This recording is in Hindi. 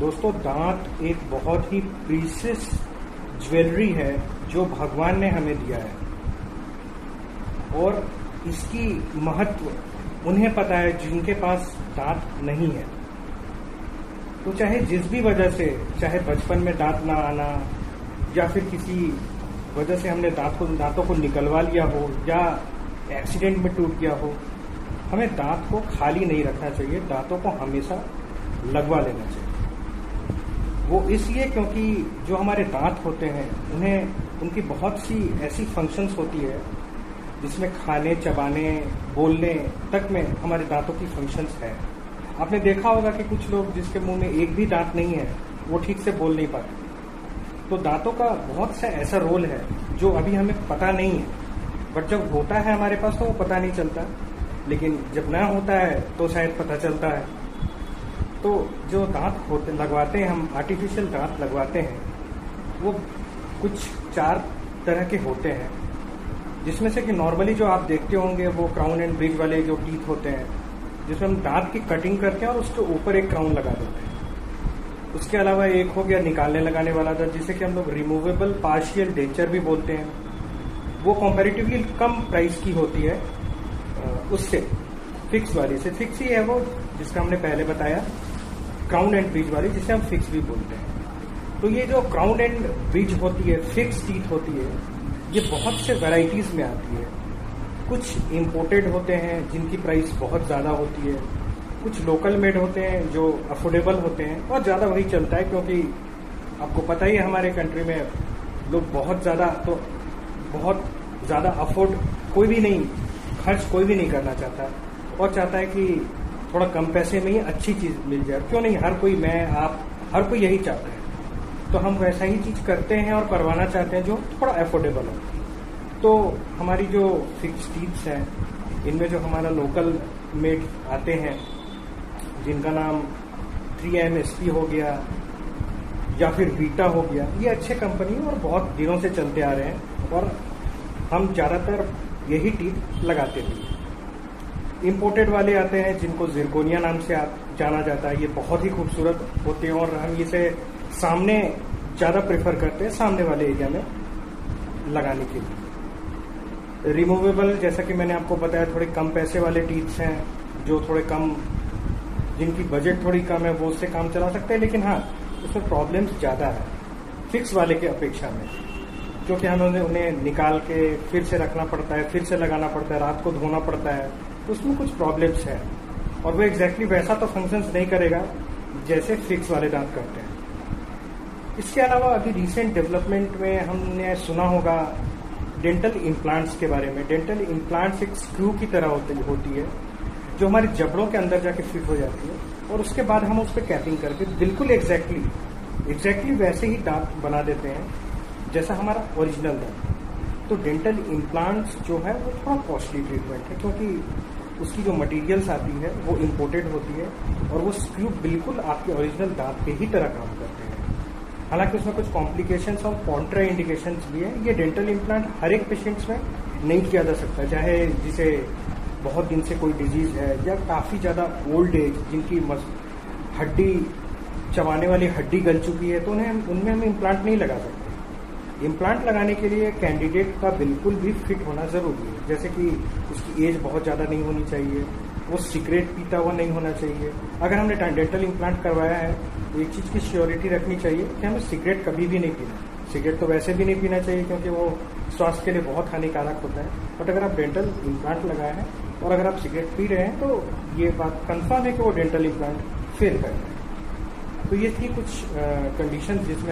दोस्तों, दांत एक बहुत ही प्रीशियस ज्वेलरी है जो भगवान ने हमें दिया है और इसकी महत्व उन्हें पता है जिनके पास दांत नहीं है। तो चाहे जिस भी वजह से, चाहे बचपन में दांत ना आना या फिर किसी वजह से हमने दांतों को निकलवा लिया हो या एक्सीडेंट में टूट गया हो, हमें दांत को खाली नहीं रखना चाहिए, दांतों को हमेशा लगवा लेना चाहिए। वो इसलिए क्योंकि जो हमारे दांत होते हैं उनकी बहुत सी ऐसी फंक्शंस होती है जिसमें खाने, चबाने, बोलने तक में हमारे दांतों की फंक्शंस है। आपने देखा होगा कि कुछ लोग जिसके मुंह में एक भी दांत नहीं है वो ठीक से बोल नहीं पाते। तो दांतों का बहुत सा ऐसा रोल है जो अभी हमें पता नहीं है, बट जब होता है हमारे पास तो वो पता नहीं चलता, लेकिन जब ना होता है तो शायद पता चलता है। तो जो दांत लगवाते हैं, हम आर्टिफिशियल दांत लगवाते हैं, वो कुछ 4 तरह के होते हैं, जिसमें से कि नॉर्मली जो आप देखते होंगे वो क्राउन एंड ब्रिज वाले जो टीथ होते हैं, जिसमें हम दांत की कटिंग करते हैं और उसके ऊपर एक क्राउन लगा देते हैं। उसके अलावा एक हो गया निकालने लगाने वाला दांत, जिसे कि हम लोग रिमूवेबल पार्शियल डेंचर भी बोलते हैं। वो कंपैरेटिवली कम प्राइस की होती है उससे, फिक्स वाली से। फिक्स ही है वो जिसका हमने पहले बताया, क्राउन एंड ब्रिज वाली, जिसे हम फिक्स भी बोलते हैं। तो ये जो क्राउन एंड ब्रिज होती है, फिक्स टीथ होती है, ये बहुत से वैरायटीज में आती है। कुछ इंपोर्टेड होते हैं जिनकी प्राइस बहुत ज्यादा होती है, कुछ लोकल मेड होते हैं जो अफोर्डेबल होते हैं और ज्यादा वही चलता है, क्योंकि आपको पता ही है हमारे कंट्री में लोग बहुत ज्यादा अफोर्ड खर्च कोई भी नहीं करना चाहता और चाहता है कि थोड़ा कम पैसे में ही अच्छी चीज मिल जाए। क्यों नहीं, हर कोई यही चाहता है। तो हम वैसा ही चीज करते हैं और करवाना चाहते हैं जो थोड़ा अफोर्डेबल हो। तो हमारी जो फिक्स टीथ्स हैं, इनमें जो हमारा लोकल मेड आते हैं जिनका नाम 3M SP हो गया या फिर बीटा हो गया, ये अच्छे कंपनी और बहुत दिनों से चलते आ रहे हैं और हम ज्यादातर यही टीथ लगाते थे। इंपोर्टेड वाले आते हैं जिनको जिरकोनिया नाम से जाना जाता है, ये बहुत ही खूबसूरत होते हैं और हम इसे सामने ज्यादा प्रेफर करते हैं, सामने वाले एरिया में लगाने के लिए। रिमूवेबल, जैसा कि मैंने आपको बताया, थोड़े कम पैसे वाले टीथ्स हैं जो थोड़े कम, जिनकी बजट थोड़ी कम है, वो उससे काम चला सकते हैं, लेकिन हाँ उसमें प्रॉब्लम्स ज्यादा है फिक्स वाले के अपेक्षा में, क्योंकि हमें उन्हें निकाल के फिर से रखना पड़ता है, फिर से लगाना पड़ता है, रात को धोना पड़ता है, तो उसमें कुछ प्रॉब्लम्स है और वो एग्जैक्टली वैसा तो फंक्शंस नहीं करेगा जैसे फिक्स वाले दांत करते हैं। इसके अलावा अभी रिसेंट डेवलपमेंट में हमने सुना होगा डेंटल इम्प्लांट्स के बारे में। डेंटल इम्प्लांट्स एक स्क्रू की तरह होती है जो हमारे जबड़ों के अंदर जाके फिट हो जाती है और उसके बाद हम उस पर कैपिंग करके बिल्कुल एग्जैक्टली वैसे ही दांत बना देते हैं जैसा हमारा ओरिजिनल दांत। तो डेंटल इम्प्लांट्स जो है वो थोड़ा कॉस्टली ट्रीटमेंट है, क्योंकि उसकी जो मटेरियल्स आती है वो इम्पोर्टेड होती है और वो स्क्रू बिल्कुल आपके ओरिजिनल दांत के ही तरह काम करते हैं। हालांकि उसमें कुछ कॉम्प्लिकेशंस और कॉन्ट्रा इंडिकेशंस भी है। ये डेंटल इम्प्लांट हर एक पेशेंट्स में नहीं किया जा सकता, चाहे जिसे बहुत दिन से कोई डिजीज है या काफी ज्यादा ओल्ड एज, जिनकी हड्डी, चबाने वाली हड्डी गल चुकी है, तो उनमें हम इम्प्लांट नहीं लगा सकते। इम्प्लांट लगाने के लिए कैंडिडेट का बिल्कुल भी फिट होना जरूरी है, जैसे कि उसकी एज बहुत ज्यादा नहीं होनी चाहिए, वो सिगरेट पीता हुआ नहीं होना चाहिए। अगर हमने डेंटल इम्प्लांट करवाया है तो एक चीज की श्योरिटी रखनी चाहिए कि हमें सिगरेट कभी भी नहीं पीना। सिगरेट तो वैसे भी नहीं पीना चाहिए क्योंकि वो स्वास्थ्य के लिए बहुत हानिकारक होता है, बट अगर आप डेंटल इम्प्लांट लगाए हैं और अगर आप सिगरेट पी रहे हैं तो ये बात कंफर्म है कि वो डेंटल इम्प्लांट फेल कर रहे हैं। तो ये थी कुछ कंडीशन जिसमें